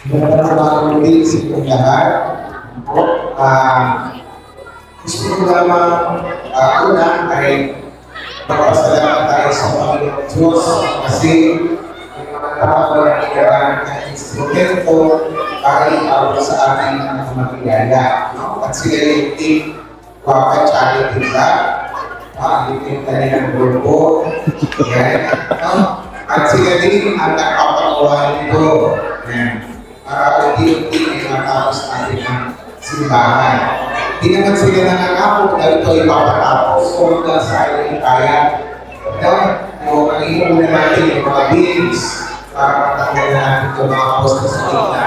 Magandang ulit sa inyong lahat. Gusto ko lamang una ay magpasalamat tayo sa Panginoon Diyos kasi yung mga tao na nagkaraan ng instrumento para ipawag sa ating mga makilala. No? At sila yung team Waka Charity Club, yung kanilang grupo. Yan. No? At sila din ang nakapagawa nito. Yan. Para unti-unti ay matapos natin ang simbahan. Hindi naman sila nangangako na ito ipapatapos kung hanggang sa ayon kaya. No, ang iyon na natin yung mga bills para matanggal natin ito mga posto sa kita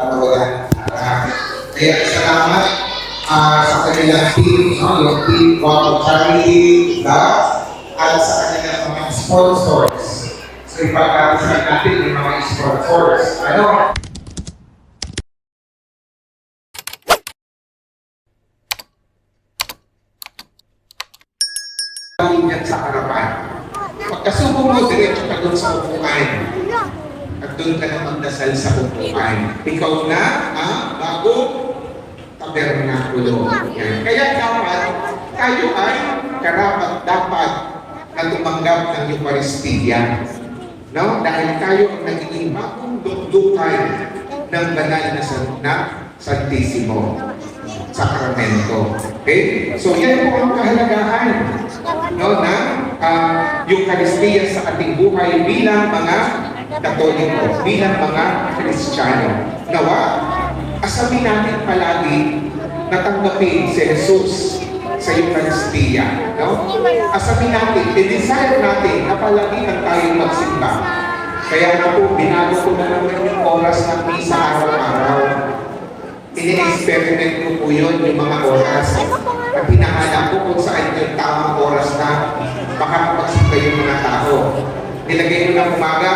at wala kaya salamat sa kanilang team, no? Yung team Water Charity, at sa kanilang mga sponsors. So ipagkakasalan natin yung mga sponsors. Ano? Yan sa harapan. Pagkasubo mo, diretso ka doon sa upuan. At doon ka na magdasal sa upuan. Ikaw na ang bago tabernakulo. Yan. Kaya dapat, tayo ay karapat dapat na tumanggap ng Eucharistia. No? Dahil tayo ang nagiging bagong dukdukan ng banal na Santisimo Sacramento. Okay? So yan po ang kahalagahan, no, na Eucharistia sa ating buhay bilang mga Katoliko, bilang mga Kristiyano. Nawa, asamin natin palagi na tanggapin si Jesus sa Eucharistia. No? Asamin natin, i-desire natin na palagi na tayong magsimba. Kaya na po, binago ko na naman yung oras ng misa araw-araw. Ini-experiment ko po yun, yung mga oras. At hinahanap ko kung saan yung tamang oras na makakapagsimba yung mga tao. Nilagay ko ng umaga,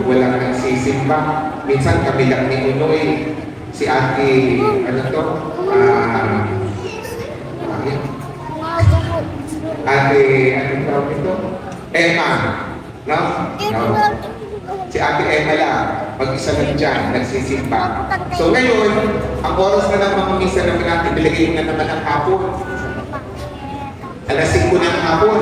walang nagsisimba. Minsan kami lang ni Unoy, si Ate, ano to? Ate, anong tawag ito? Emma. No? No? Si Ate Emma lang, mag-isa lang dyan, nagsisimba. So ngayon, ang oras na ng mga misa naman natin, nilagay na naman ang hapon. Alas 5 ng hapon.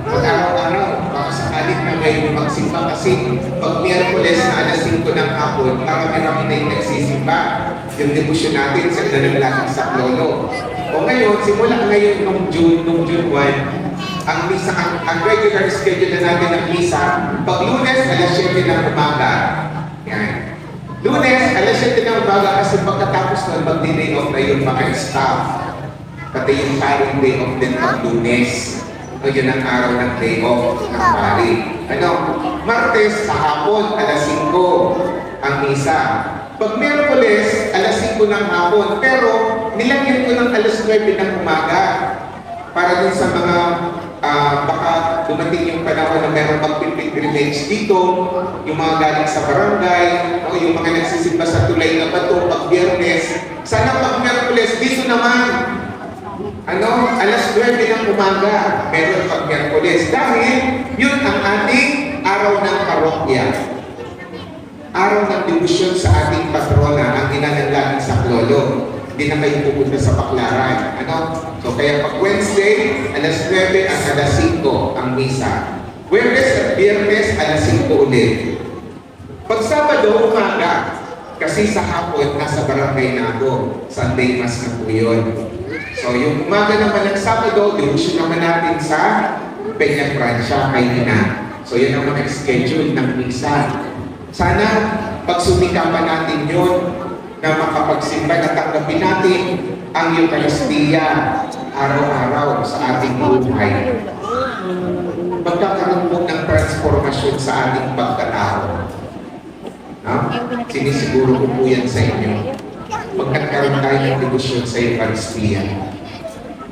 Mag-araw-araw, baka sakalit na ngayon magsimba kasi pag Miyerkules na alas 5 ng hapon, marami-rami na yung nagsisimba. Yung debosyon natin sa Nanalangin sa Lolo. O ngayon, simula ngayon nung June 1, ang misa, ang regular schedule na natin ng misa, pag Lunes, alas 7 ng umaga. Yan. Lunes, alas 7 ng umaga kasi pagkatapos nun, mag-day off na yung mga staff. Pati yung paring day off din pag Lunes. O yun ang araw ng day off ng pari. Ano? Martes, sa hapon, alas 5 ang misa. Pag Miyerkules, alas 5 ng hapon. Pero, nilagyan ko ng alas 9 ng umaga. Para din sa mga baka dumating yung panahon na meron magpipilgrimage dito, yung mga galing sa barangay, o yung mga nagsisimba sa tulay na bato pag Biyernes. Sana pag Miyerkules, dito naman, alas 9 ng umaga, meron pag Miyerkules. Dahil yun ang ating araw ng parokya. Araw ng debosyon sa ating patrona, ang Nanalangin sa Lolo. Hindi na kayo pupunta sa Baklaran. So kaya pag Wednesday, alas 9 at alas 5 ang misa. Webes at Biyernes, alas 5 ulit. Pag Sabado, umaga. Kasi sa hapon, nasa barangay na ako. Sunday Mass na po yun. So yung umaga naman ng Sabado, debosyon naman natin sa Peña Francia, kay Ina. So yan ang mga schedule ng misa. Sana pagsumikapan natin yun na makapagsimba na tanggapin natin ang Eucharistia araw-araw sa ating buhay. Magkakaroon po ng transformasyon sa ating pagkatao. No? Sinisiguro ko po yan sa inyo. Magkakaroon tayo ng debosyon sa Eucharistia.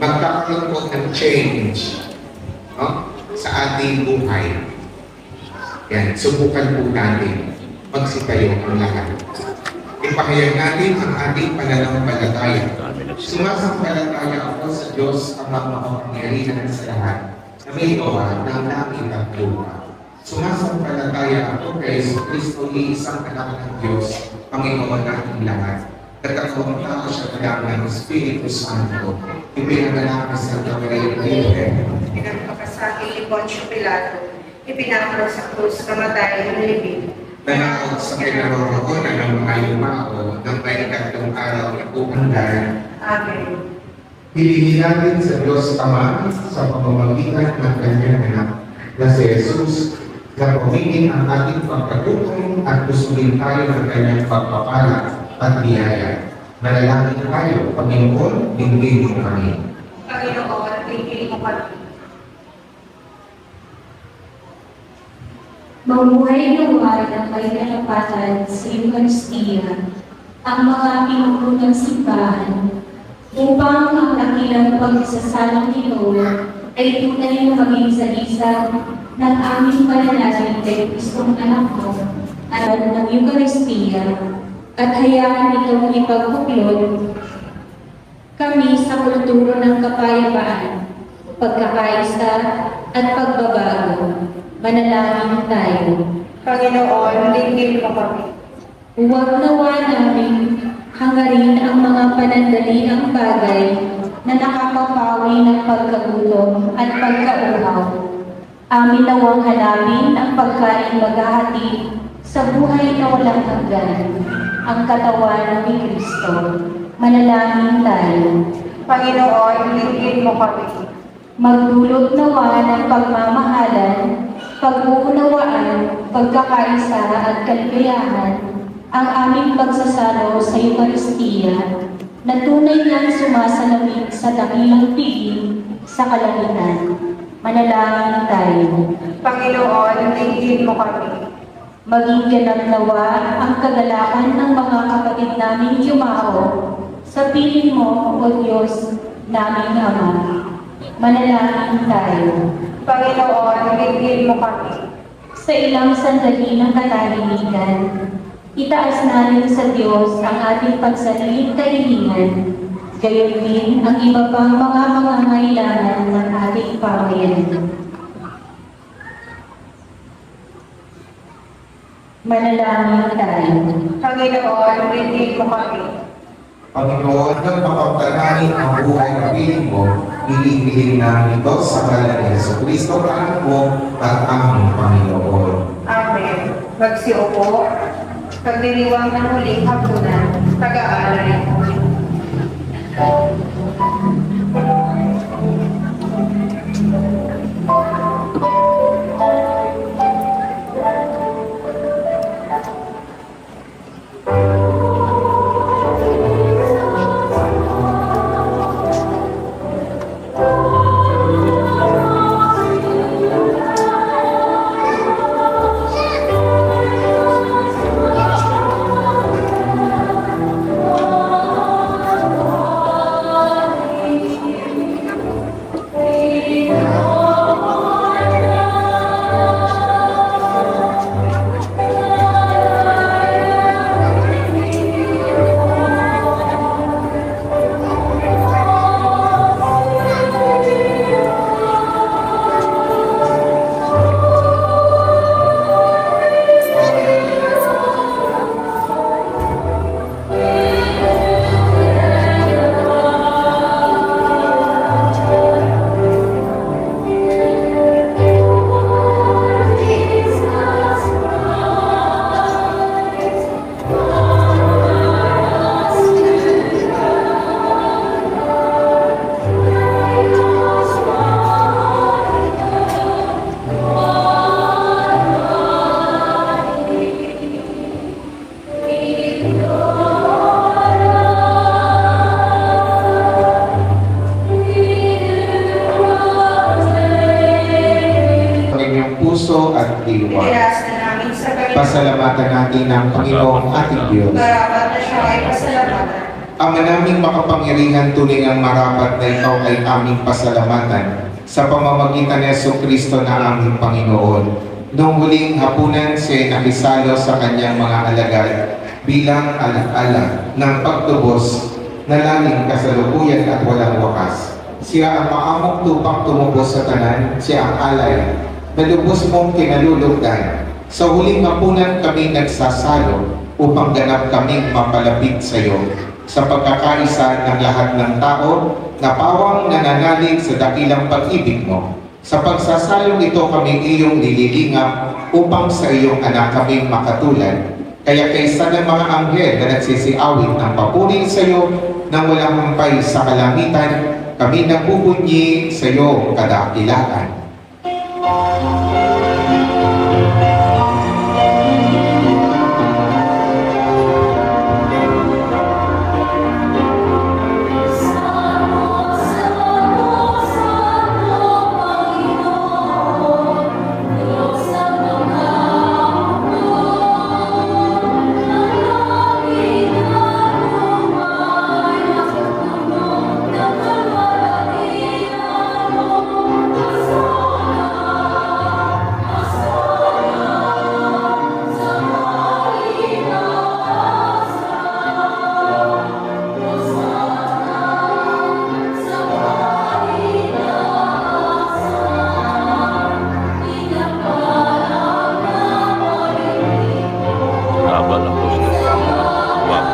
Magkakaroon po ng change, no? Sa ating buhay. Yan, subukan po natin magsitayo ang lahat. Ipahayag natin ang ating pananampalataya. Sumasampalataya ako sa Diyos ang makapangyarihan sa lahat na may gawa ng langit at lupa. Sumasampalataya ako kay Kristo, isang anak ng Diyos, Panginoon nating lahat. Nagkakaroon ako siya ng Espiritu Santo. Ipinanganak sa Santa Maria Virgen. Pinagpakasakit ni Poncio Pilato, ipinakro sa krus, kamatay ng libing. Nanakot sa kinaroroonan ng mga yumao ng may ikatlong araw na pumundan. Amen. Hilingin natin sa Diyos Ama sa pamamagitan ng kanyang anak na si Jesus na pumingin ang ating pagkatukoy at gustuin tayo ng kanyang pagpapala at biyaya. Manalangin tayo, Panginoon, dinggin mo kami. Panginoon, tingin mo kami. Mamuhay nawa ng may karapatan sa Eucharistia ang mga pinuno ng simbahan upang ang dakilang pagsasalang nito ay tunay na maging salisang ng aming pananalig kay Kristong anak mo at ng Eucharistia at hayaan itong ipagbuklod kami sa kulturo ng kapayapaan, pagkakaisa at pagbabago. Manalangin tayo. Panginoon, tingin mo kami. Huwag nawa namin hangarin ang mga panandaliang bagay na nakakapawi ng pagkagutom at pagkauhaw. Amin nawang hanapin ang pagkain maghahati sa buhay na walang hanggan, ang katawan ni Kristo. Manalangin tayo. Panginoon, tingin mo kami. Magdulot nawa ng pagmamahalan, pag-uunawaan, pagkakaisa at kaligayahan ang aming pagsasalo sa Eucharistia na tunay niyang sumasalamin sa dakilang piging sa kalangitan. Manalangin tayo. Panginoon, tingin mo kami. Maging ganap nawa ang kagalakan ng mga kapatid naming yumao sa piling mo, O Diyos, naming Ama. Manalangin tayo. Panginoon, tingin mo kami. Sa ilang sandali ng katahimikan, itaas natin sa Diyos ang ating pagsaliling kahilingan, gayon din ang iba pang mga pangangailangan ng ating pamayan. Manalangin tayo. Panginoon, tingin mo kami. Panginoon, ng mapagtanahin ang buhay na piling mo, hinihiling namin ito sa ngalan ni Jesucristo, anak mo at aming Panginoon. Amen. Magsiupo. Pagdiriwang ng huling hapunan, taga-alay. Puso at diwa. Itiras na namin sa kanya. Pasalamatan natin ang Panginoong ating Diyos. Marapat na siya ay pasalamatan. Ama naming makapangyarihan, tunay ang marapat na ikaw ay aming pasalamatan sa pamamagitan ni Jesucristo na aming Panginoon. Noong huling hapunan siya nakisalo sa kanyang mga alagad bilang alaala ng pagtubos na laging kasalukuyan at walang wakas. Siya ang maamong tupang tumubos sa tanan, siya ang alay na lubos mong kinalulugdan. Sa huling hapunan kami nagsasalo upang ganap kaming mapalapit sa iyo. Sa pagkakaisa ng lahat ng tao na pawang nananalig sa dakilang pag-ibig mo. Sa pagsasalong ito kami iyong nililingap upang sa iyong anak kaming makatulad. Kaya kaysa ng mga anghel na nagsisiawit ng papuri sa iyo nang walang humpay sa kalangitan, kami nagbubunyi sa iyo kadakilaan. Habal ako sa guwapa.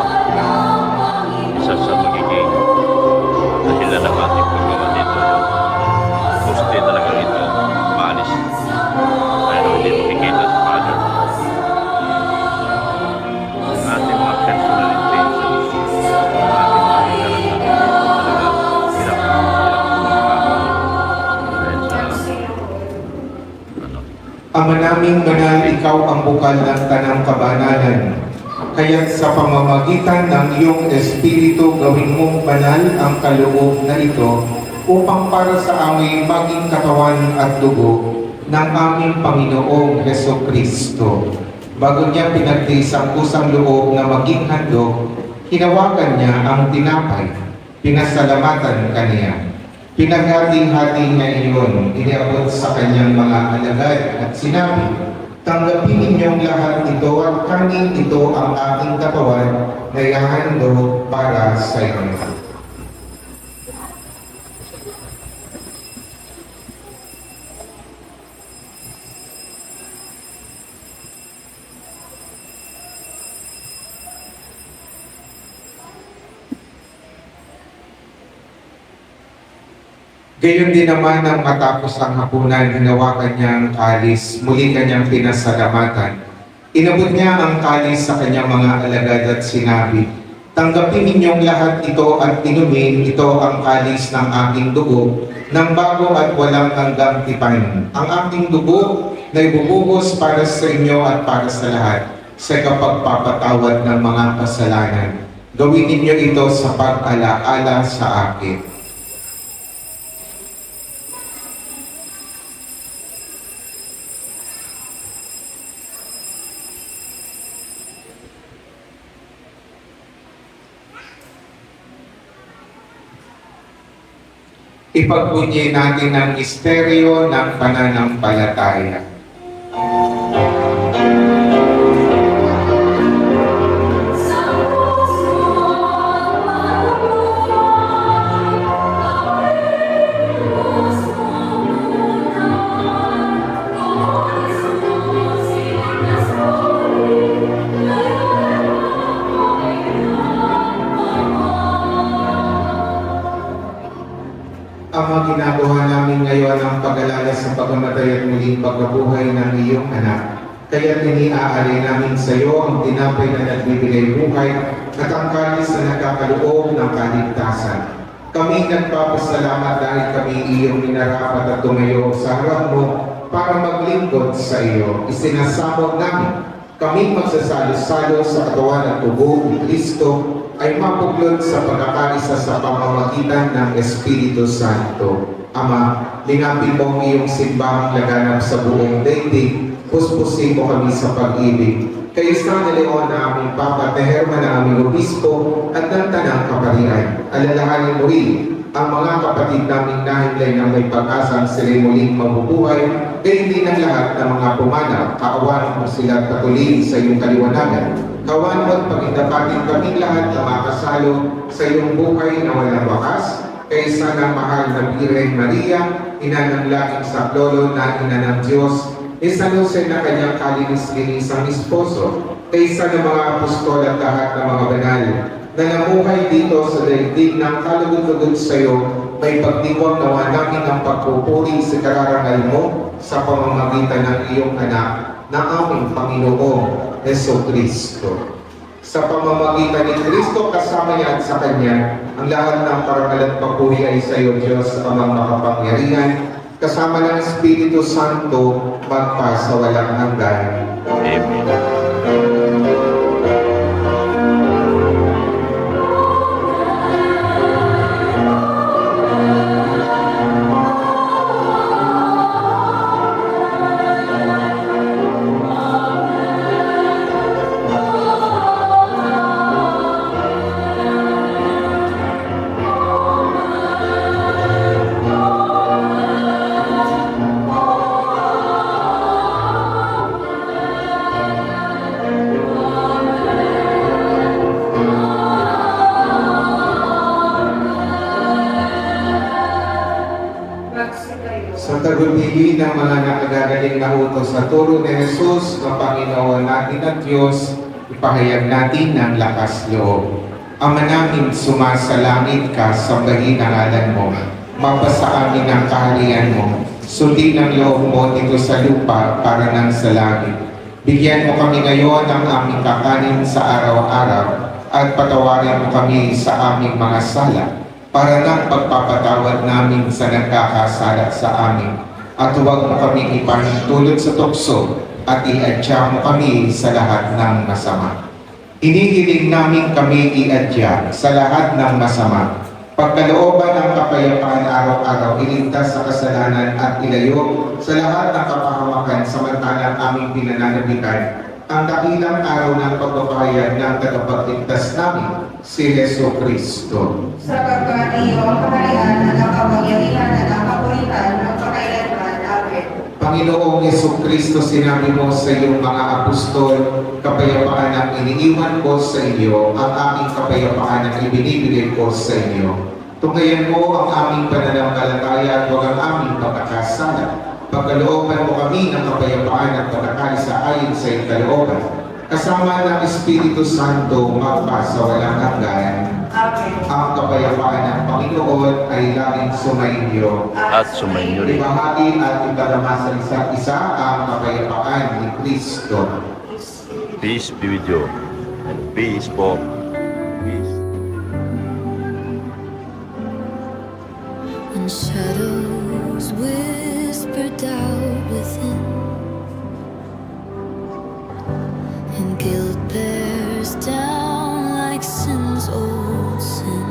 Isa sa magiging dahilan ng ating paggawa dito. Gusto talaga ito maalis. Pero hindi makikita sa Father. Ang ating mga personal intentions, ang ating mga hinarap talaga hirap dahil sa Ama naming banal, ikaw ang bukal ng tanang kabanalan. Kaya't sa pamamagitan ng iyong Espiritu, gawin mong banal ang kaloob na ito upang para sa amin maging katawan at dugo ng aming Panginoong Hesukristo. Bago niya pinagtiis ang kusang loob na maging handog, hinawakan niya ang tinapay, pinasalamatan kaniya. Pinaghati-hati niya iyon, iniabot sa kanyang mga alagad at sinabi, tanggapin ninyong lahat ito at kanin ito ang aking katawan na ihahandog para sa inyo. Gayon din naman nang matapos ang hapunan, hinawakan niya ang kalis, muli kanyang pinasalamatan. Inabot niya ang kalis sa kanyang mga alagad at sinabi, tanggapin ninyong lahat ito at inumin, ito ang kalis ng aking dugo, ng bago at walang hanggang tipan. Ang aking dugo na ibubuhos para sa inyo at para sa lahat, sa kapagpapatawad ng mga kasalanan. Gawin ninyo ito sa pag-alaala sa akin. Ipagbunyi natin ang misteryo ng pananampalataya. Ama, ginagawa namin ngayon ang pag-alala sa pagkamatay at muling pagkabuhay ng iyong anak. Kaya iniaari namin sa iyo ang tinapay na nagbibigay buhay at ang kalis na nagkakaloob ng kaligtasan. Kami nagpapasalamat dahil kami iyong minarapat at tumayo sa harap mo para maglingkod sa iyo. Isinasabog namin kami magsasalo-salo sa katawan at tubo ni Kristo ay mapuglod sa pagkakaisa sa pamamagitan ng Espiritu Santo. Ama, lingapin mo ang iyong simbahang laganap sa buong daigdig, puspusin mo kami sa pag-ibig. Kay San Leon na aming Papa, Teherma na aming Obispo, at ng Tanang Kaparian. Alalahanin mo rin ang mga kapatid naming nahimlay na may pag-asang sila'y muling mabubuhay, kaya hindi ng lahat ng mga pumanap, kaawan mo sila at patuloy sa iyong kaliwanagan. Kawan mo't pag-indapatin kaming lahat na makasalo sa iyong buhay na walang wakas, kaysa ng mahal na Birhen Maria, ina ng lahing saklolo na ina ng Diyos, ni San Jose na kanyang kalinis-linisang esposo, kaysa ng mga apostol at lahat ng mga banal, na namuhay dito sa daigdig ng kalugod-lugod sa iyo, may pagdiwang nawa namin ang pagpupuri sa kararangal mo sa pamamagitan ng iyong anak na aming Panginoong Jesucristo. Sa pamamagitan ni Kristo kasama niya at sa Kanya, ang lahat ng parangal at papuri ay sa iyo, Diyos, Amang makapangyarihan, kasama ng Espiritu Santo, magpa sa walang hanggan. Amen. Magsigayo. Sa tagumpili ng mga nakagagaling na utos sa turo ni Jesus na Panginoon natin at Diyos, ipahayag natin ng lakas loob. Ama namin, sumasalangit ka, sambahin ang ngalan mo. Mapasa amin ang kaharian mo. Sundin ang loob mo dito sa lupa para nang sa langit. Bigyan mo kami ngayon ng aming kakanin sa araw-araw at patawarin mo kami sa aming mga sala para nang pagpapatawad namin sa nagkakasala sa amin. At huwag mo kami ipahintulot sa tukso at iadya mo kami sa lahat ng masama. Inihiling namin kami iadya sa lahat ng masama. Pagkalooban ng kapayapaan araw-araw, iligtas sa kasalanan at ilayo sa lahat ng kapahamakan samantalang aming pinananabikan ang dakilang araw ng pagpapahayag ng tagapagligtas namin, si Jesucristo. Sapagkat iyo ang kaharian at ang kapangyarihan at ang kapuritan ng pakailanman. Amen. Panginoong Jesucristo, sinabi mo sa iyong mga apostol, kapayapaan ang iniiwan ko sa iyo, ang aming kapayapaan ang ibinibigay ko sa inyo. Tungayan mo ang aming pananampalataya at huwag ang aming pagkakasala. Pagkalooban mo kami ng kapayapaan at pagkakalisa ayon sa iyong kalooban. Kasama ng Espiritu Santo, magpa sa walang hanggan. Amen. Ang kapayapaan ng Panginoon ay laging sumainyo. At sumainyo rin. Ibahagi at ipadama sa isa't isa ang kapayapaan ni Kristo. Peace be with you. And peace po. Peace. When shadows whisper doubt within, and guilt bears down like sin's old sin,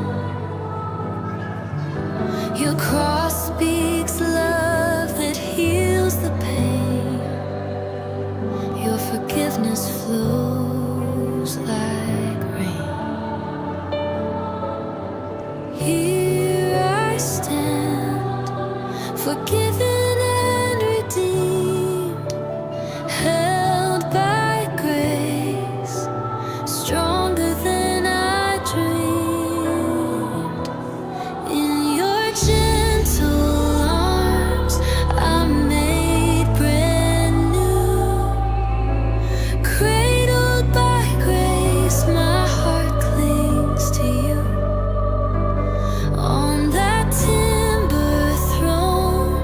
your cross speaks love that heals the pain. Your forgiveness flows like rain. Here I stand, forgiven and redeemed, held by grace, stronger than I dreamed. In your gentle arms, I'm made brand new. Cradled by grace, my heart clings to you. On that timber throne,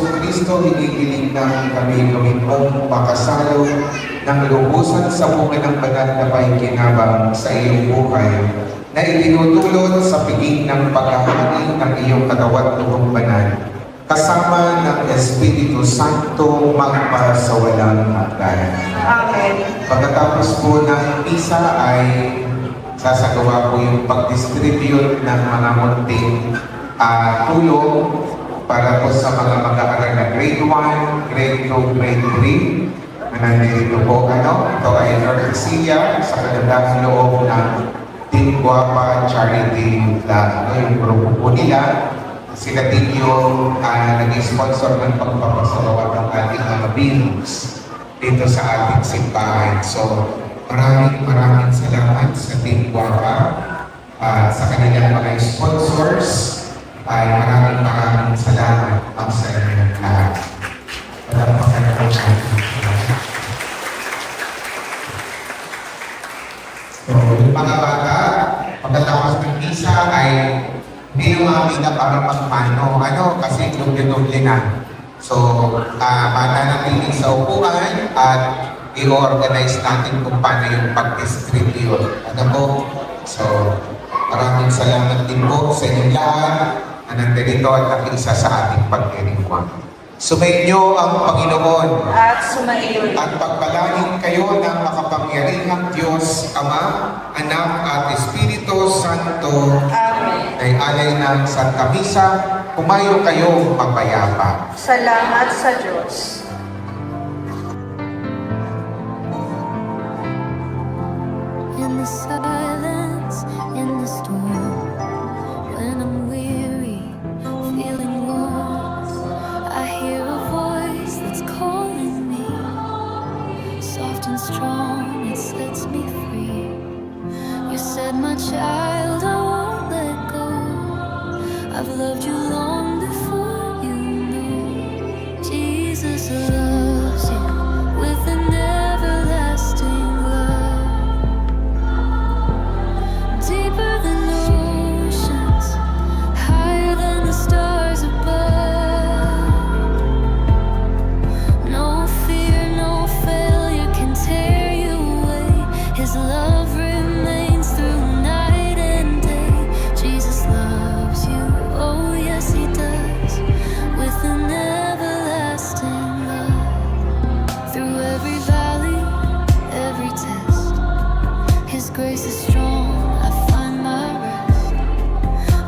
Kristo, hinihiling namin kami gawin mong makasalo ng lubusan sa bunga ng banal na pakikinabang sa iyong buhay na itinutulot sa piging ng paghahangin ng iyong katawan lubong banal kasama ng Espiritu Santo magpa sa walang hanggan. Amen. Pagkatapos po ng misa ay sasagawa po yung pag-distribute ng mga munting tulong para po sa mga mag-aaral na grade 1, grade 2, grade 3 na nandito po. Ito ay Norcia sa kagandang loob ng Team Guapa Charity Vlog. Yung grupo po nila, sila din yung nag-sponsor ng pagpapasalawa ng ating mga bills dito sa ating simbahan. So, maraming salamat sa Team Guapa, sa kanilang mga sponsors. Ay maraming salamat ang sa inyong lahat. So, yung mga bata, pagkatapos ng misa ay hindi naman na para magmano, kasi duble-duble na. So, mananatili sa upuan at i-organize natin kung paano yung pag-distribute. So, maraming salamat din po sa inyong lahat na nandito at nakiisa sa ating pagdirigma. Sumainyo ang Panginoon At sumaiyon. at pagpalain kayo ng makapangyarihang Diyos, Ama, Anak at Espiritu Santo. Amen. Ay alay ng Santa Misa, kumayo kayo mapayapa. Salamat sa Diyos. In the silence, in the storm, when I'm weary, feeling worn, I hear a voice that's calling me. Soft and strong, it sets me free. You said, my child, I won't let go. I've loved you long before you knew. Jesus loves you with an everlasting love. Deeper than oceans, higher than the stars above. No fear, no failure can tear you away. His love remains through night and day. Jesus loves you, oh yes he does, with an everlasting love. Through every valley, every test, his grace is strong, I find my rest.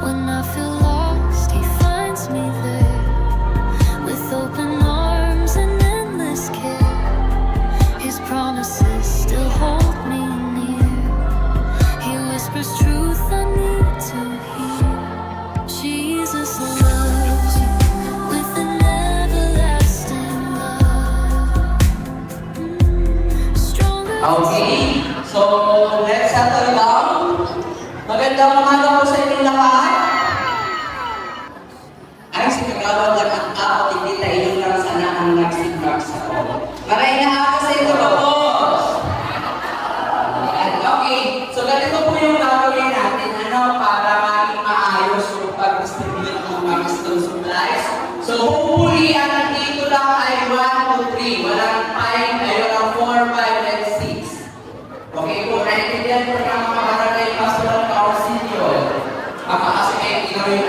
When I feel lost, he finds me there, with open arms and endless care. His promises still hold me near. He whispers truth I need to hear. Jesus loves you with an everlasting love. Stronger Okay, so let's settle down. Magandang umaga po sa inyong lahat. Ay, si Kagawad lang ang tao, hindi tayo lang sana ang nagsigrap sa ko. Maray na ako sa ito po. Okay, so ganito po yung gagawin natin, para maging maayos yung pag-distribute ng mga school supplies. So, hopefully, ang nandito lang ay 1, 2, 3. Walang 5, ay walang 4, 5, and 6. Okay po, naintindihan po ng mga barangay pastoral council. Kasi kayo ikaw yung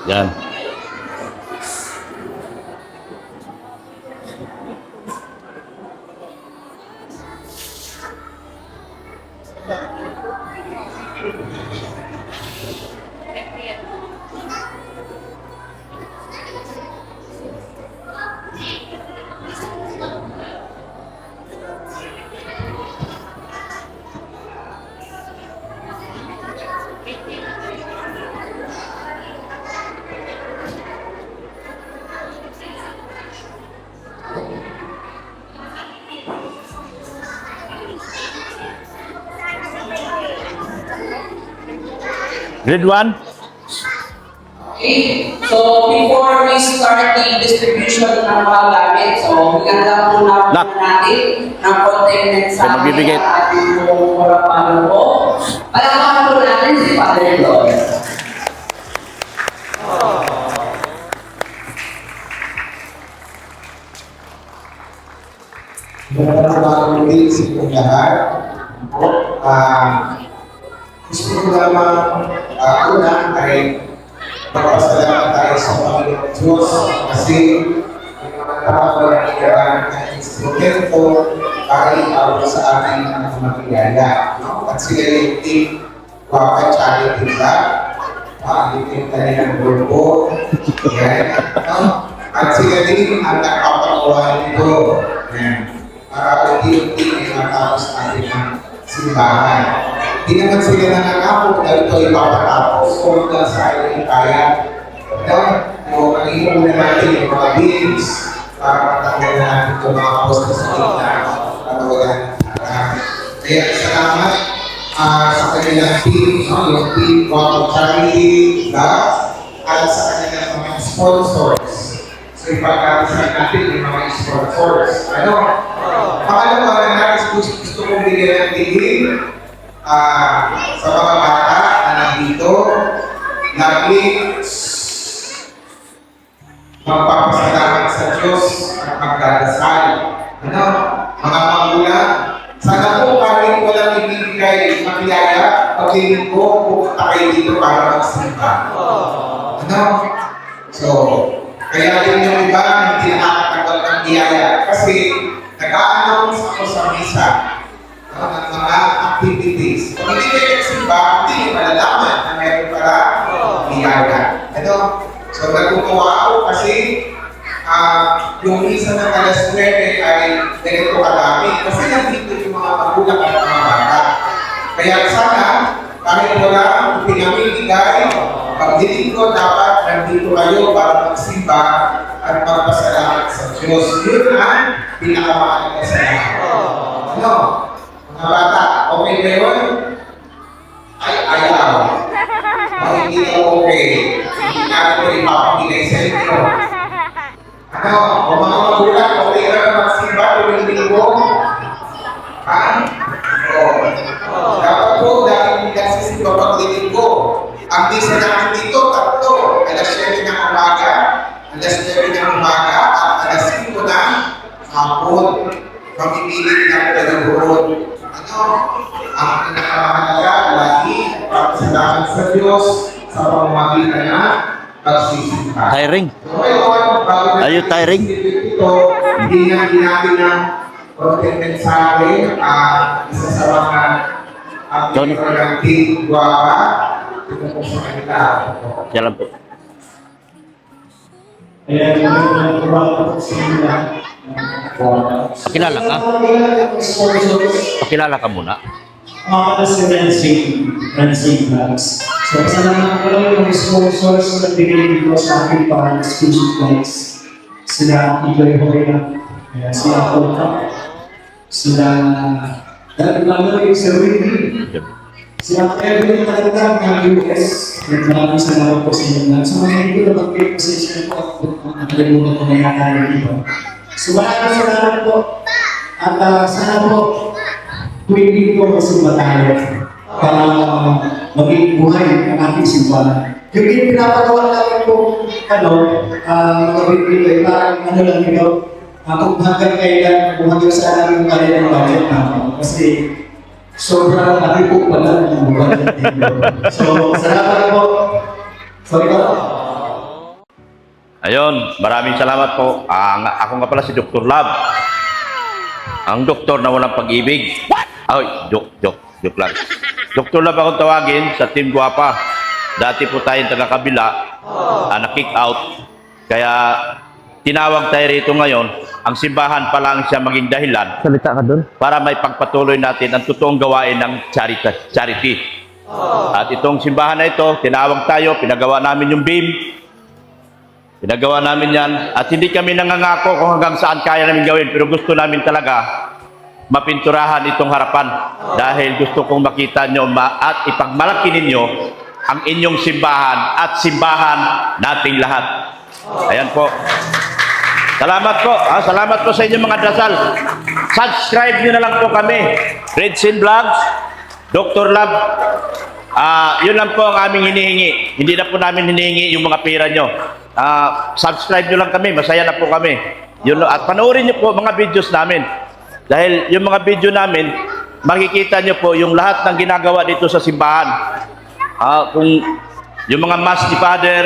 Yan. Grade 1? Okay, so before we start the distribution ng mga gamit, so maganda muna Nak. natin ng konting mensahe Magbibigay. at ating pong mga paano po. Father Claus. Magandang ulit sa inyong lahat. Gusto ko lamang una ay magpasalamat tayo sa Panginoon Diyos kasi yung mga nakakawalan ng instrumento para ipawag sa ating mga magigaya. No? At sila yung team Waka Charity Club. Ito yung kanilang grupo. Yan. No? At sila din ang nakapagawa nito. Yan. Para unti-unti ay matapos natin ang simbahan. Hindi naman sila nangangako na ito ay mapatapos kung hanggang sa ating kaya. No, ang na natin yung mga bills para matanggal na natin itong mga posto sa gitna at wala na. Kaya salamat sa kanilang team, no? Yung team Waka Charity Club at sa kanilang mga sponsors. So ipagkakasalan natin yung mga sponsors. Pangalawa na natin gusto kong bigyan ng tigil sa mga bata na nandito, lagi magpapasalamat sa Diyos at magdadasal. Mga magulang, sana po kami walang ibibigay makiyaya pag-ibig ko pupunta kayo dito para magsimba. So, kaya din yung iba hindi nakakatanggap ng biyaya kasi nag-a-announce ako sa misa ng mga activities. Kung hindi kayo nagsimba, hindi malalaman na meron pala biyaya. So nagkukuha ako kasi yung misa ng alas 9 ay ganito kadami kasi nandito yung mga magulang at mga bata. Kaya sana, kahit wala pinamimigay, pagdinig ko dapat nandito kayo para magsimba at magpasalamat sa Diyos. Yun ang pinakamahalaga sa lahat. Mga bata, okay ba yun? Ay, ayaw. Hindi na okay. Hindi natin ko ipapamigay sa inyo. O mga magulang, okay na magsimba tuwing linggo? Dapat po, dahil hindi nagsisimba pag-dinig ko. Ang misa namin dito, tatlo. Alas 7 ng umaga, alas 9 ng umaga, at alas 5 ng hapon. Pamimilit ng talagoon. Ang pinakamahalaga, lagi, pagpasalamat sa Diyos sa pamamagitan na pagsisimba. Tiring. So ngayon, bago Are you tiring? ito, hindi natin na konting mensahe, isa sa mga Johnny. ng Team Waka, ito po sa kanila. Yan lang po. Ayan, magandang sa inyo. Pakilala ka? Pakilala ka muna. Ako si Rensing Vlogs. So, kasalanan ko lang yung sponsors na bigay dito sa aking para speech flights. Sila Igoy Hoya, sila Polka, sila dahil lalo yung Sir Willie, sila Kevin Talagang ng US. Maraming salamat po sa inyo lahat. So, mga hindi ko na mag-pay position po at nakalimutan ko na yata dito. So, maraming salamat po. At sana po, pwede po masimba tayo para maging buhay ang ating simbahan. Yung pinapagawa namin po, mga bibili ay parang lang ito, kung hanggang kailan, kung hanggang saan namin kailan ang budget namin. Kasi sobrang laki po pala ng budget nito. So, salamat po. Sorry po. Ayun, maraming salamat po. Ako nga pala si Dr. Love. Ang doktor na walang pag-ibig. Ay, joke lang. Dr. Love akong tawagin sa Team Guapa. Dati po tayong taga-kabila, na-kick out. Kaya tinawag tayo rito ngayon. Ang simbahan pa lang siya maging dahilan. Salita ka doon. Para may pagpatuloy natin ang totoong gawain ng charity. At itong simbahan na ito, tinawag tayo, pinagawa namin yung beam. Pinagawa namin yan. At hindi kami nangangako kung hanggang saan kaya namin gawin. Pero gusto namin talaga mapinturahan itong harapan. Dahil gusto kong makita nyo at ipagmalaki ninyo ang inyong simbahan at simbahan nating lahat. Ayan po. Salamat po. Salamat po sa inyong mga dasal. Subscribe nyo na lang po kami. Redsin Vlogs, Dr. Love, Yun lang po ang aming hinihingi. Hindi na po namin hinihingi yung mga pera nyo. Subscribe nyo lang kami, masaya na po kami. Yun, at panoorin nyo po mga videos namin. Dahil yung mga video namin, makikita nyo po yung lahat ng ginagawa dito sa simbahan. Kung yung mga mass ni Father,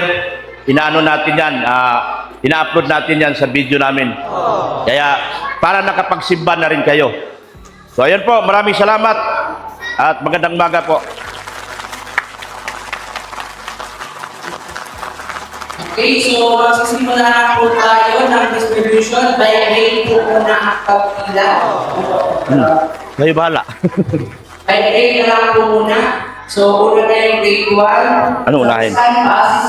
inaano natin yan, ina-upload natin yan sa video namin. Kaya para nakapagsimba na rin kayo. So ayan po, maraming salamat at magandang umaga po. Okay, so magsisimula na po tayo ng distribution by grade po muna ang pagpila. Kayo bahala. By grade na lang po muna. So, una na yung grade 1. Ano unahin?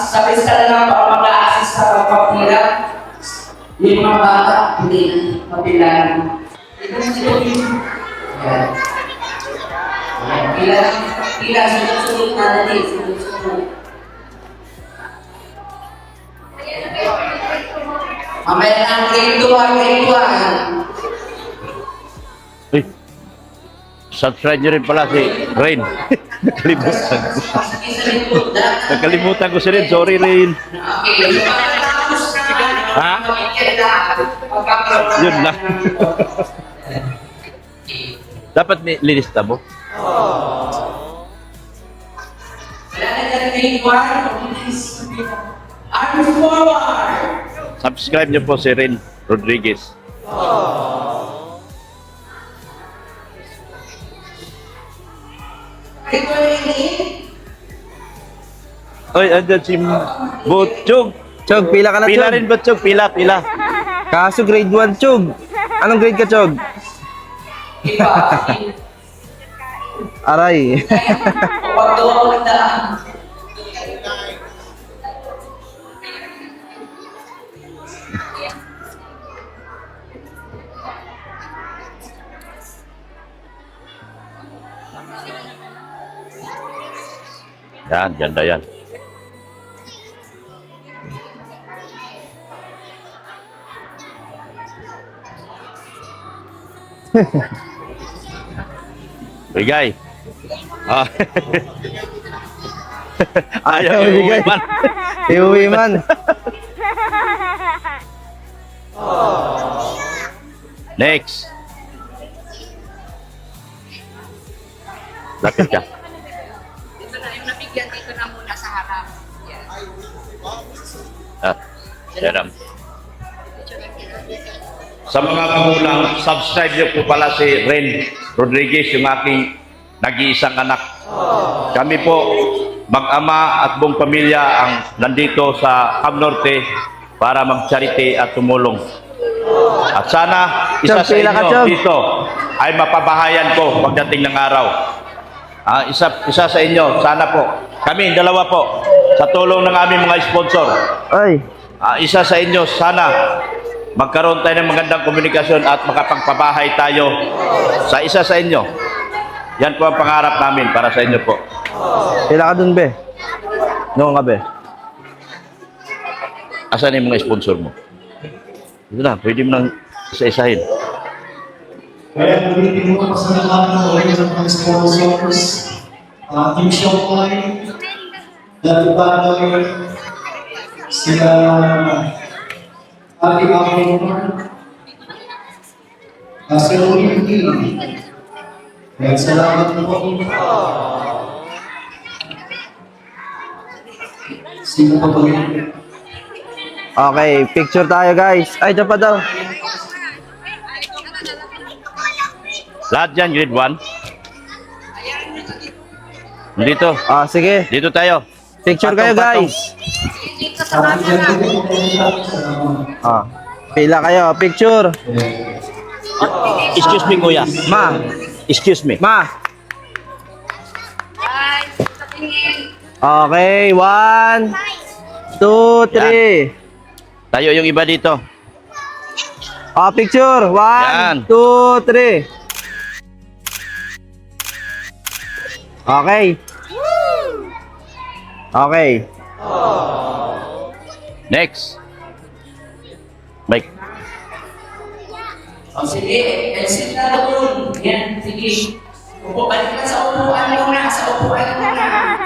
Sa pista na lang pa mag-a-assist sa pagpapila. Yung mga bata, hindi mapilan. Pila, sunod-sunod na dali, sunod-sunod. Mamaya na ang grade 2, grade 1. Uy, subscribe nyo rin pala si Rain. Nakalimutan ko. Nakalimutan ko si Rain. Sorry, Rain. Okay, pagkatapos na, Ha? Yun lang. Dapat nilista mo. Wala na dyan grade 1. Arms forward! Subscribe nyo po si Rain Rodriguez. Oy, andyan si Butchog. Chog, pila ka na, Pila Chog. rin Butchog, pila. Kaso grade 1, Chog. Anong grade ka, Chog? Iba. Aray. Huwag daw ako nagdaan. Yan, ganda yan. Bigay. Ah. Ayaw Bigay. ibigay man. Iuwi man. Next. Lapit ka. Dito na yung nabigyan dito na muna sa harap. Yes. Yan. Sa mga magulang, subscribe niyo po pala si Rain Rodriguez, yung aking nag-iisang anak. Kami po, mag-ama at buong pamilya ang nandito sa Cam Norte para mag-charity at tumulong. At sana isa Chog, sa pila ka, inyo Chog. dito ay mapabahayan ko pagdating ng araw. Isa sa inyo, sana po, kami, dalawa po, sa tulong ng aming mga sponsor. Ay. Isa sa inyo, sana magkaroon tayo ng magandang komunikasyon at makapagpabahay tayo sa isa sa inyo. Yan po ang pangarap namin para sa inyo po. Pila ka dun, be? Noong ka, be? Asan yung mga sponsor mo? Ito na, pwede mo nang isa-isahin. Kaya ulitin mo pasalamatan ko rin sa mga sponsors, Team Shopline, Dati Panoy, sila Ate Apple, Sir Winky. Kaya salamat po. Sino pa ba yun? Okay, picture tayo, guys. Ay, dyan pa daw. Lahat dyan, grade 1. Dito. Sige. Dito tayo. Picture kayo, Patong, guys. Dito sa camera. Pila kayo. Picture. Excuse me, kuya. Ma. Excuse me. Ma. Guys, sa tingin. Okay, 1, 2, 3. Tayo yung iba dito. Picture. Yan. 1, 2, 3. Okay. Okay. Next. Mike. Sige, exit na doon. Yan, sige. Upo, balik ka sa upuan muna, sa upuan muna.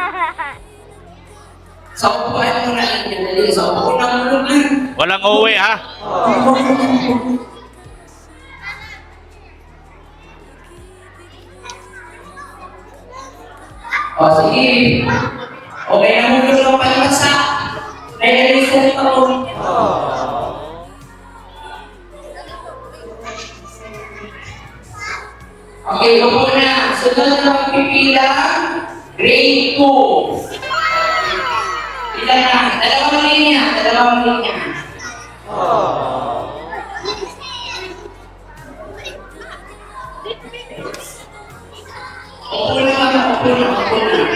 Sa upuan mo na ninyo. Dali, sa upuan na mo lang. Walang uwi ha. O, sige. Okay na mo lang palmasa. Ay, alis na ito. Okay, upo na. Sunod na magpipila. Grade 2. Pila na. Dalawang linya. Dalawang linya. Upo na. Upo na. Upo na.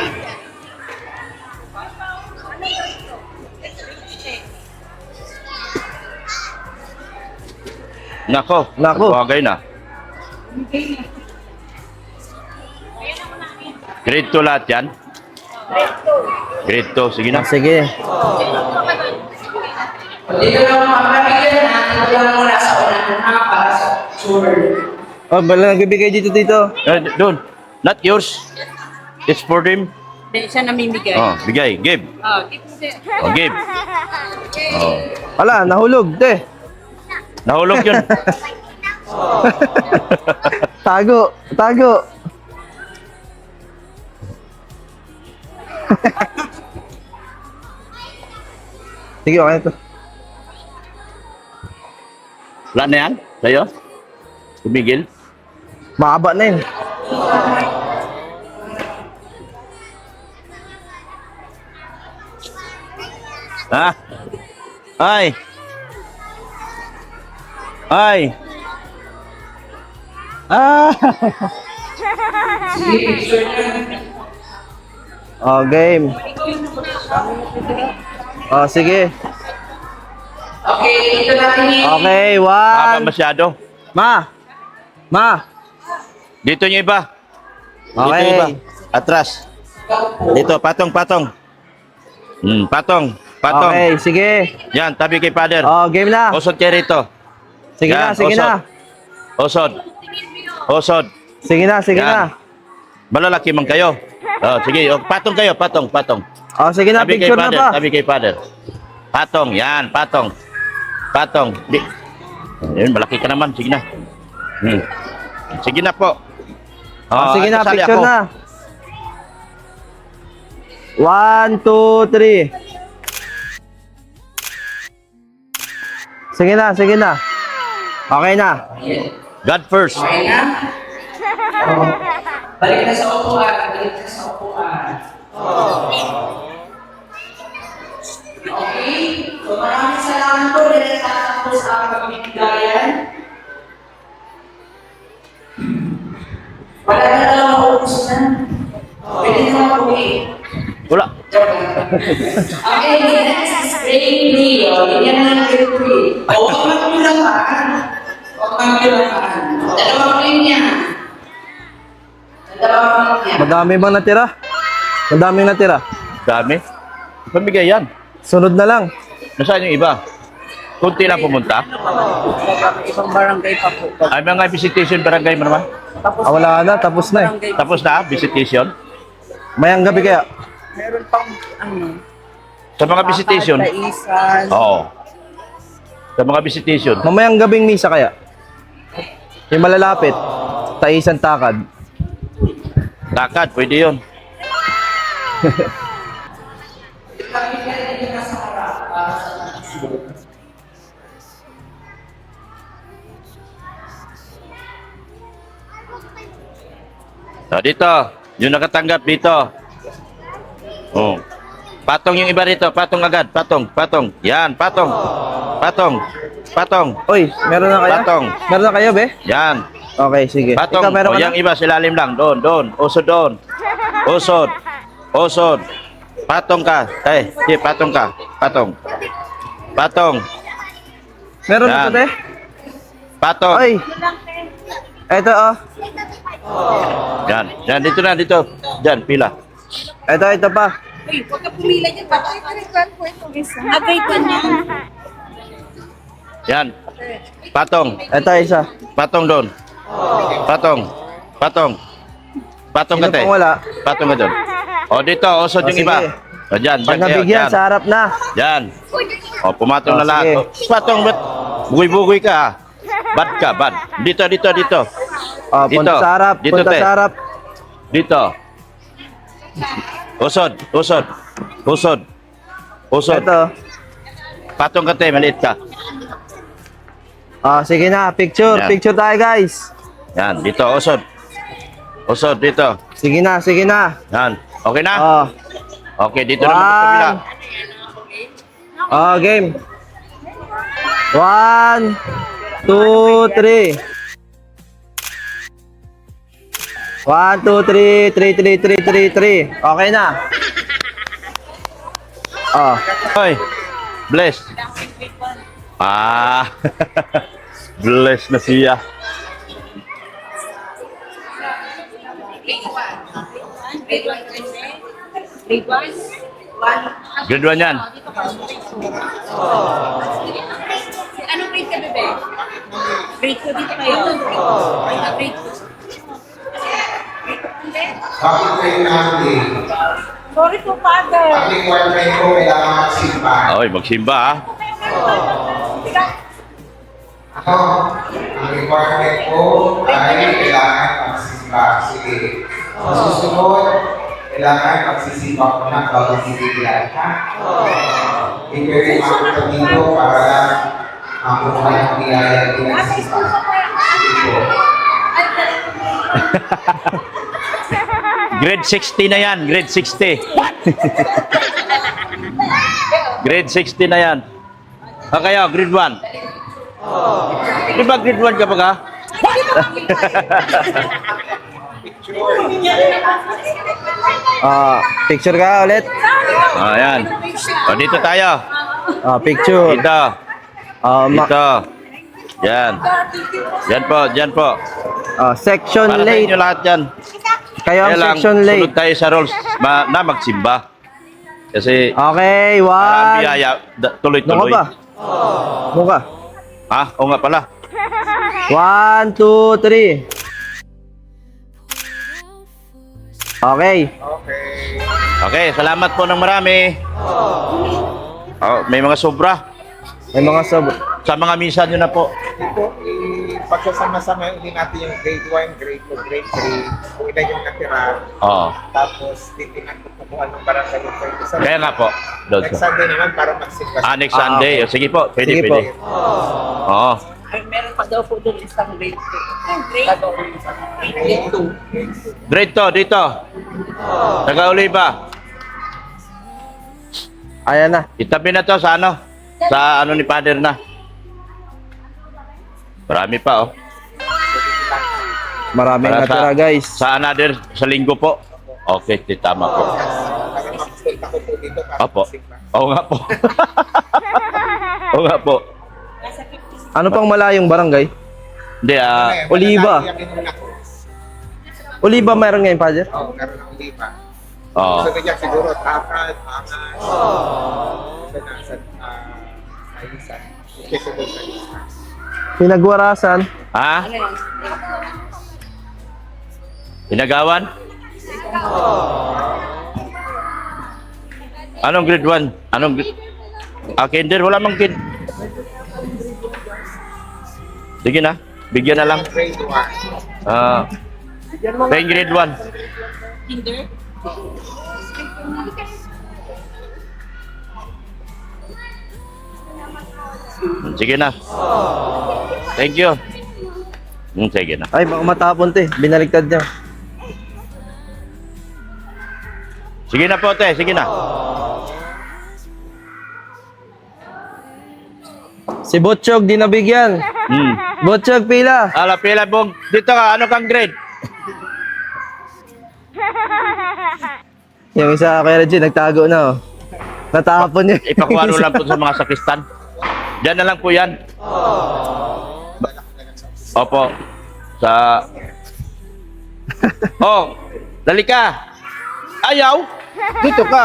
Nako. Nako. Bagay na. Grade 2 lahat yan? Grade 2. Sige na. Sige. Dito lang mapapagyan na. Dito lang muna sa unahan na para sa sure. Oh, bala nagbibigay dito, Tito. Doon. Not yours. It's for them. Hindi siya namimigay. Oh, bigay. Give. Oh, tipo siya. Oh, give. Oh. Ala, nahulog, te. Nahulog yun. Tago, tago. Sige, okay na to. Wala na yan? Sa'yo? Tumigil? Mahaba na yun. Ha? Ay! Ay! Ah! Sige, picture na. Oh, game. Oh, sige. Okay, dito natin yung... Okay, Haba one. masyado. Ma! Ma! Dito yung iba. Dito Okay. yung iba. Atras. Dito, patong, patong. Patong, patong. Okay, sige. Yan, tabi kay father. Oh, game na. Usod kayo rito. Sige na, Yan, sige usod. na. Usod. Usod. Sige na, sige Yan. na. Malalaki man kayo. Oh, sige, oh, patong kayo, patong, patong. Oh, sige na, Tabi kay picture na father, pa. tabi kay father. Patong, yan, patong. Patong. Di. Yun, malaki ka naman, sige na. Sige na po. Oh, sige na, kasali picture ako. na. 1, 2, 3. Sige na, sige na. Okay na. God first. Okay na? Oh. Balik na sa upuan. Balik na sa upuan. Okay? So maraming salamat po dahil natapos sa aking pagbibigayan. Wala na lang maubos na. Pwede na mag-uwi. Wala. Okay, next is grade 3. O, ganyan na grade 3. O, huwag magkulapan. Huwag magkulapan. Dalawang linya. Dalawang linya. Madami bang natira? Madaming natira. Dami. Pamigay yan. Sunod na lang. Nasaan yung iba? Kunti lang pumunta. Ibang barangay pa po. Ay, mga visitation barangay mo naman. Ah, wala na, tapos na eh. Barangay. Tapos na, visitation. Mayang gabi kaya. Meron pang ano. Sa mga visitation. Taisan. Oo. Sa mga visitation. Mamayang gabing misa kaya. Yung malalapit. Taisan Takad. Lakad, pwede yun. So, dito. Yung nakatanggap dito. Oh. Patong yung iba rito. Patong agad. Patong. Patong. Yan. Patong. Patong. Patong. Oy, meron na kaya? Patong. Meron na kayo, be? Yan. Okay, sige. Patong. Ikaw, meron O, ka yung na? iba silalim lang. Doon. Doon. Usod doon. Usod. Usod. Patong ka. Eh, di, patong ka. Patong. Patong. Meron Yan. na te? Patong. Oy. Eto, oh. Yan. Yan. Dito na. Dito. Diyan. Pila. Ito pa. Uy, huwag ka pumila dyan. Agay pa niya. Yan. Patong. Ito, isa. Patong doon. Patong. Patong. Patong ka, Sino te. pang wala? Patong ka doon. O, dito. Usod Oh, yung iba. sige. O, dyan, Pag dyan kayo, nabigyan, dyan. sa harap na. Dyan. O, pumatong Oh, na lahat. sige. O, patong, ba't? Bugoy-bugoy ka, ha? Bad ka, bad. Dito, dito, dito. Oh, punta Dito. sa harap. Dito, Punta te. sa harap. Dito. Usod, usod. Usod. Usod. Ito. Patong ka, te, maliit ka. Oh, sige na. Picture. Yan. Picture tayo, guys. Yan, dito, usod. Usod, dito. Sige na, sige na. Yan. Okay na? Oh. Okay, dito naman sa kabila. Oh, game. 1, 2, 3. 1, 2, 3, 3, 3, 3, 3, 3. Okay na. Oh. Hoy, bless. Ah, bless na siya. Grade 1 yan. Anong grade ka, bebe? Grade 2 dito kayo. Grade 2. Bakit kayo nahuli? Sorry po, father. Ang requirement ko, kailangan magsimba. Oy, magsimba ha. Ako, ang requirement ko ay kailangan magsimba. Sige. Susunod, kailangan magsisimba ko na bago sisigilan, ha? Ipwede makita dito para lang makuha ng biyaya ng pinagsimba. Sige po. Grade 60 na yan, grade 60. Grade 60 na yan. Ha kayo, grade 1. Di ba grade 1 ka pa ka? Picture ka ulit. Ayan. O, dito tayo. Picture. Dito. Dito. Yan. Yan po, yan po. Section Para sa late. inyo lahat yan. Kayo ang Kaya lang, section late. sunod tayo sa rules na magsimba. Kasi, Okay, ang 1. biyaya, Ano ka tuloy-tuloy. ba? Ano ka? Ha? O nga pala. 1, 2, 3. Okay. Okay, salamat po ng marami. Oh, may mga sobra. May mga sub. Sa mga misa nyo na po. Ito, pagsasama-sama hindi natin yung grade 1, grade 2, grade 3, kung ilan yung natira, Oo. tapos titingnan kung kumuha ng barangay yung pwede sa Kaya nga po. Doon. next Sunday naman para magsimba. Next Sunday. okay. O, sige po, pwede, Sige pwede. Oo. Ay, meron pa daw po doon isang grade 2. Grade 2. Grade to, dito. Taga-Oliva. Ayan na. Itabi na to sa ano? Sa ano ni Father na. Marami pa, oh. Maraming Para natira, guys. Sa another, sa linggo po. Okay, tama po. Para mag-start ako po dito para Opo. magsimba. Oo nga po. Oo nga po. Ano pang malayong barangay? Hindi, Oliva. Iyakin muna ko. Oliva meron ngayon, Father? Oo, meron ng Oliva. Oo. So, ganyan siguro, Tapat, Angas, sa Ayusan. Okay, so doon sa Ayusan. Pinagwarasan. Ha? Pinagawan? Anong grade 1? Anong grade? Kinder? Wala mang kid. Sige na. Bigyan na lang. Grade 1. Paying grade 1. Sige na. Thank you. Sige na. Ay, baka matapon, te. Binaligtad niya. Sige na po, te. Sige na. Si Butchog, di nabigyan. Butchog, pila. Ala, pila bong. Dito ka. Ano kang grade? Yung isa, Kuya Reggie, nagtago na, oh. Natapon niya. Ipakuha lang po sa mga sakristan. Diyan na lang po yan. Opo. Sa... Oh, dali ka. Ayaw. Dito ka.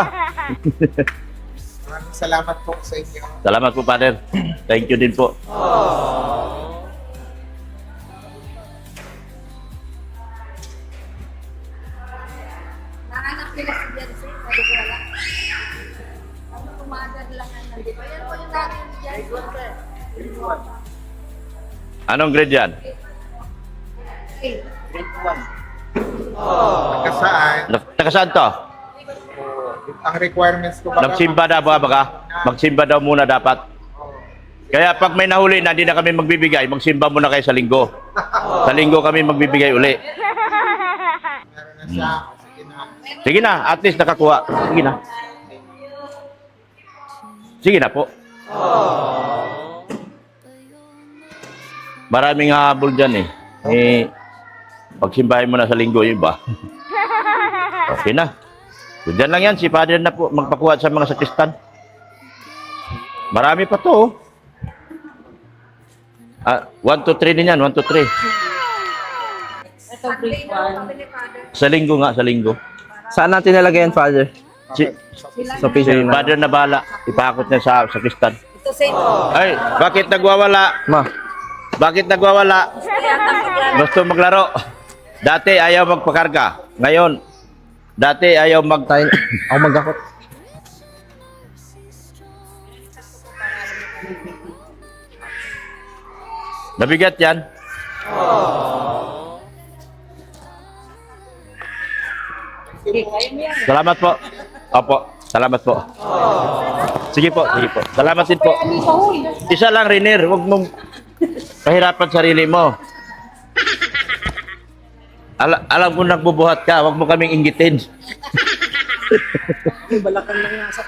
Maraming salamat po sa inyo. Salamat po, Father. Thank you din po. Anong grade yan? Kasaan? Taga saan to? Ang requirements ko ba? Nagsimba na ba ka? Magsimba daw muna dapat. Kaya pag may nahuli na hindi na kami magbibigay, magsimba muna kayo sa linggo. Sa linggo kami magbibigay uli. Meron na siya. Sige na. Sige na, at least nakakuha. Sige na. Sige na po. Maraming habol dyan pagsimbahin mo na sa linggo yung iba. Okay na. So, dyan lang yan, si Father na po magpakuha sa mga sakristan. Marami pa to. 1, 2, 3 din yan, 1, 2, 3. Ito, grade 1. Sa linggo nga, sa linggo. Saan natin nilagay yan, Father? Si Sa picture na. Father na bala, ipakot niya sa sakristan. Ito sa ito. Ay, bakit nagwawala? Ma, Bakit nagwawala? Gusto maglaro. Dati ayaw magpakarga. Ngayon, dati ayaw tayo, ako mag-akot. Nabigat yan. Salamat po. Opo, salamat po. Sige po, sige po. Salamat din po. Isa lang, Riner. Huwag mong pahirapan sarili mo. Alam ko nagbubuhat ka. Huwag mo kaming inggitin. Balakang lang nga sa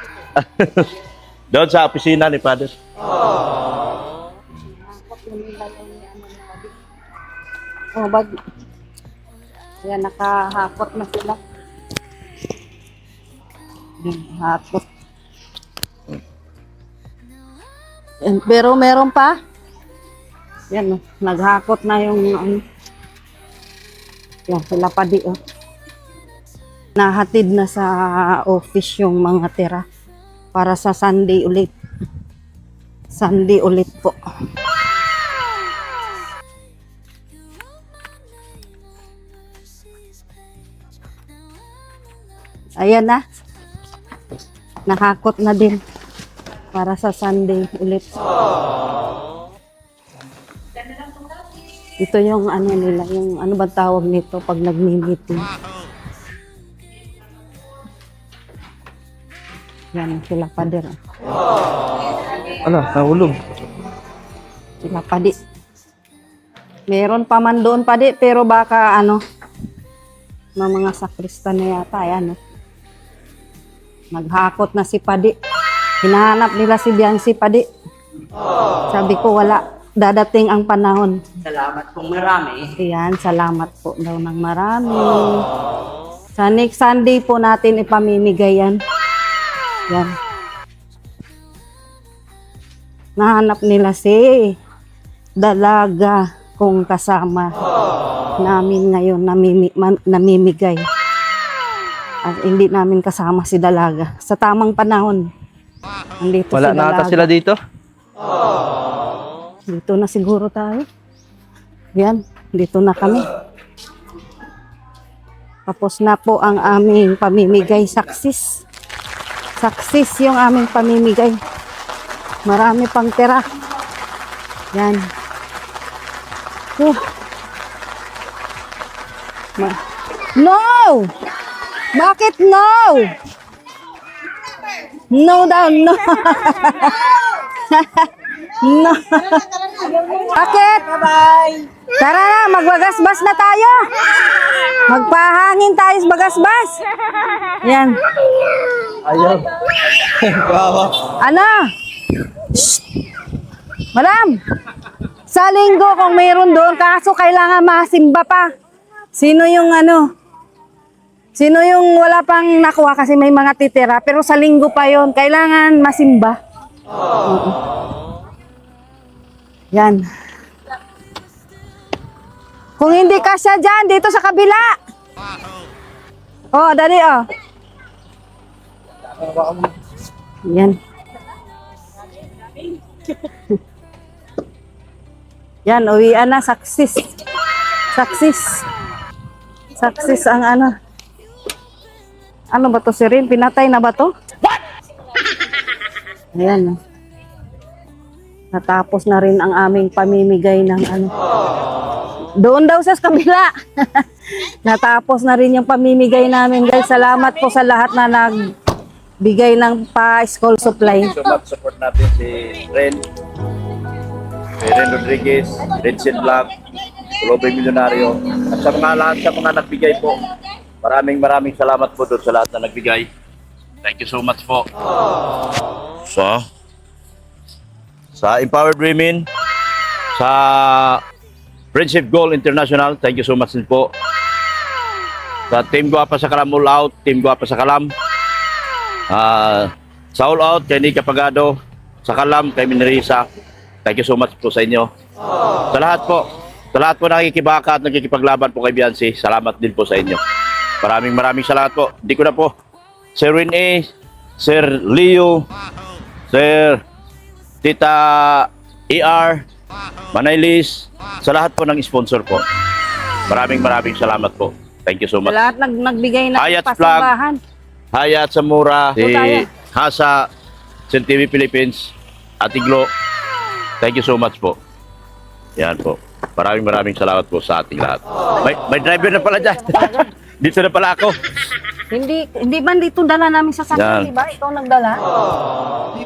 Doon sa opisina ni Father. Oh, bag. Yan, nakahakot na sila. Yan, hakot. Yan, pero meron pa. Yan, naghakot na yung yan, sila pa di. Nahatid na sa office yung mga tira para sa Sunday ulit. Sunday ulit po. Ayan na. Nakakot na din para sa Sunday ulit. Ito yung ano nila, yung ano ba tawag nito pag nagmi-meeting. Yan, sila pa din. Ano, nahulog. Sila pa di. Meron pa man doon pa di, pero baka ano, mga sakristan na yata, ayan. Naghakot na si Padi. Hinahanap nila si Biancy Padi. Sabi ko, wala. Dadating ang panahon. Salamat pong marami. Ayan, salamat po daw ng marami. Sa next Sunday po natin ipamimigay yan. Yan. Nahanap nila si Dalaga kung kasama namin ngayon namimigay. At hindi namin kasama si Dalaga. Sa tamang panahon. Andito Wala si na Dalaga. ata sila dito. Dito na siguro tayo. Yan, dito na kami. Tapos na po ang aming pamimigay. Saksis. Saksis yung aming pamimigay. Marami pang tira. Yan. No! Bakit no? No daw, no. No. Bakit? Bye-bye. Tara na, magbagasbas na tayo. Magpahangin tayo sa bagasbas. Yan. Ayaw. Ano? Shh. Madam, sa linggo kung mayroon doon, kaso kailangan masimba pa. Sino yung Sino yung wala pang nakuha kasi may mga titira, pero sa linggo pa yon, kailangan masimba. Yan. Kung hindi kasya dyan, dito sa kabila. Oh, dali oh. Yan. Yan, uwian na, saksis. Saksis. Saksis ang ano. Ano ba to si Rin? Pinatay na ba to? What? Ayan. Natapos na rin ang aming pamimigay ng ano. Doon daw sa kabila. Natapos na rin yung pamimigay namin guys. Salamat po sa lahat na nagbigay ng pa-school supply. So much support natin si Ren Rodriguez, Renzel Black, Tuloy Milyonaryo, at sa mga lahat sa mga nagbigay po. Maraming salamat po doon sa lahat na nagbigay. Thank you so much po. Sa Empowered Women, sa Friendship Goal International, thank you so much din po. Sa Team Guapa sa Kalam All Out, Team Guapa sa Kalam. Sa All Out, kay Nika Pagado, sa Kalam, kay Minrisa. Thank you so much po sa inyo. Sa lahat po nakikibaka at nakikipaglaban po kay Biancy, salamat din po sa inyo. Maraming salamat po. Hindi ko na po. Sir Rene, Sir Leo, Sir Tita ER, Manay Liz, sa lahat po ng sponsor po. Maraming salamat po. Thank you so much. Sa lahat nagbigay ng Hayat pasimbahan. Hayat Samura, si tayo. Hasa, Sen TV Philippines, Atiglo. Thank you so much po. Yan po. Maraming salamat po sa ating lahat. May driver na pala dyan. Dito na pala ako. Hindi ba dito dala namin sa sakyan, Yan. di ba? Ikaw nagdala?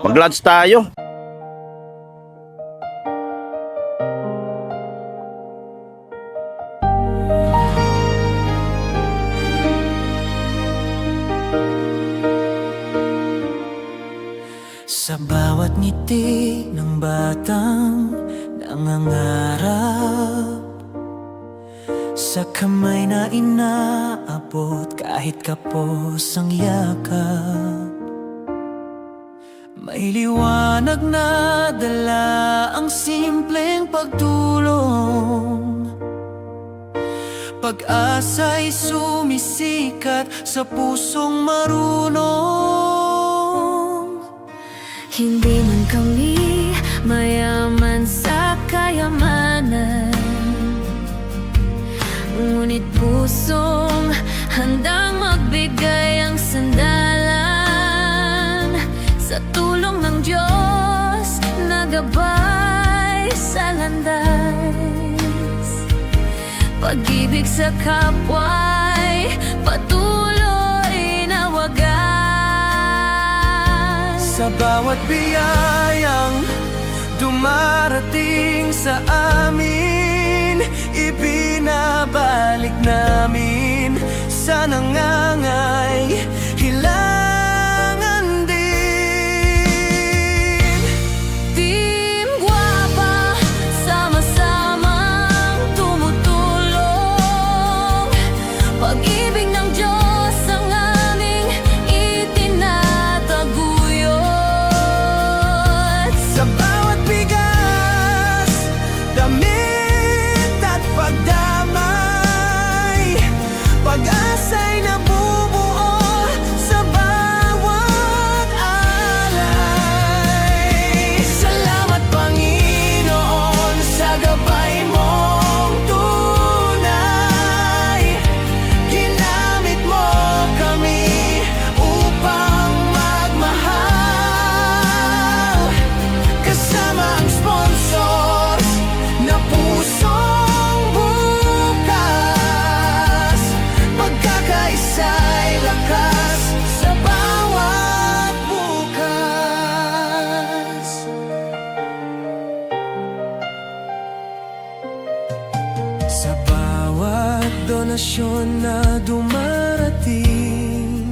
Mag-lunch tayo. Sa bawat ngiti ng batang nangangarap, sa kamay na inaabot kahit kapos ang yakap, may liwanag na dala ang simpleng pagtulong. Pag-asa'y sumisikat sa pusong marunong. Hindi man kami mayaman sa kayamanan, ngunit pusong handang magbigay ang sandalan. Sa tulong ng Diyos na gabay sa landas, pag-ibig sa kapwa'y patuloy na wagas. Sa bawat biyayang dumarating sa amin, ibinabalik namin sa nangangay hilangan din. Team Guapa, sama-samang tumutulong. Pag-ibig ng Diyos ang aming itinataguyod. Sa bawat bigas, damit at pagdamay, pag-asa'y nabubuo sa bawat alay. Salamat Panginoon sa gabay mong tunay. Ginamit mo kami upang magmahal, kasama ang sponsors na pusong bukas. Pagkakaisa'y lakas sa bawat bukas. Sa bawat donasyon na dumarating,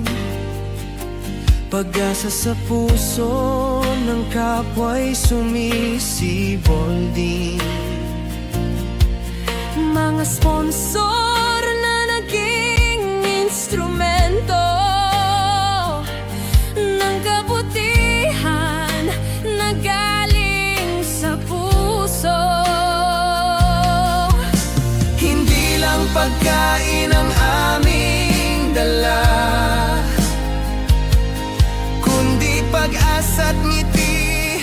pag-asa sa puso ng kapwa'y sumisibol din. Mga sponsor na naging instrumento ng kabutihan na galing sa puso. Hindi lang pagkain ang aming dala, kundi pag-asa't ngiti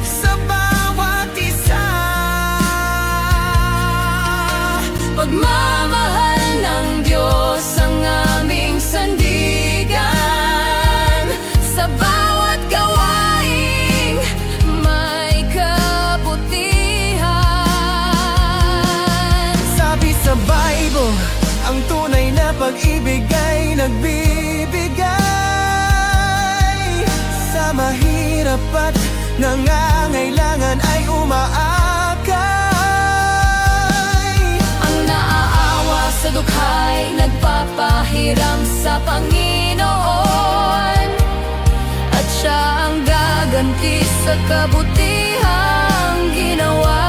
sa bawat isa. Pagmamahal ng Diyos ang aming sandigan. Sa bawat gawaing may kapatawaran, nagbibigay. Sa mahirap at nangangailangan ay umaakay. Ang naaawa sa dukha'y nagpapahiram sa Panginoon, at siya ang gaganti sa kabutihang ginawa.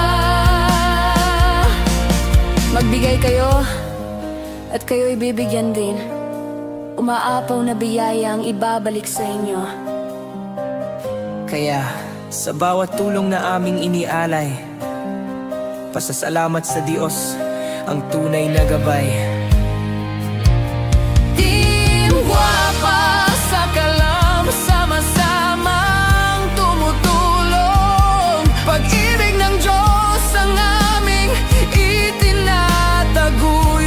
Magbigay kayo at kayo'y bibigyan din. Umaapaw na biyaya ang ibabalik sa inyo. Kaya sa bawat tulong na aming inialay, pasasalamat sa Diyos ang tunay na gabay. Team Guapa sa kalam, sama-samang tumutulong. Pag-ibig ng Diyos ang aming itinataguyod.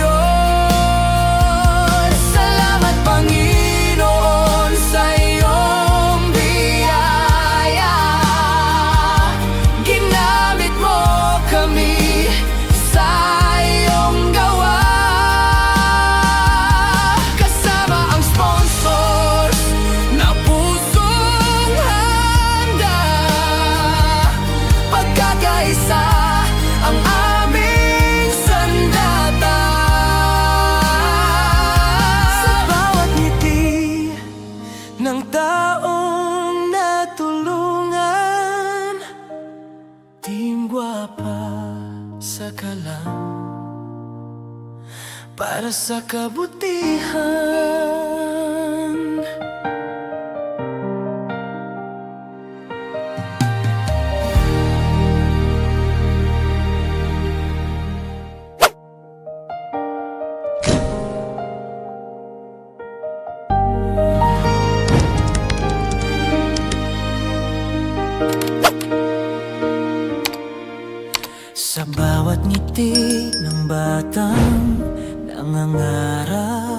Salamat Panginoon sa iyong biyaya. Ginamit mo kami sa iyong gawa. Kasama ang sponsors na pusong handa. Pagkakaisa ang aming sandata. Sa bawat ngiti ng taong natulungan, Team Guapa sa kalam, para sa kabutihan. Sa bawat ngiti ng batang nangangarap,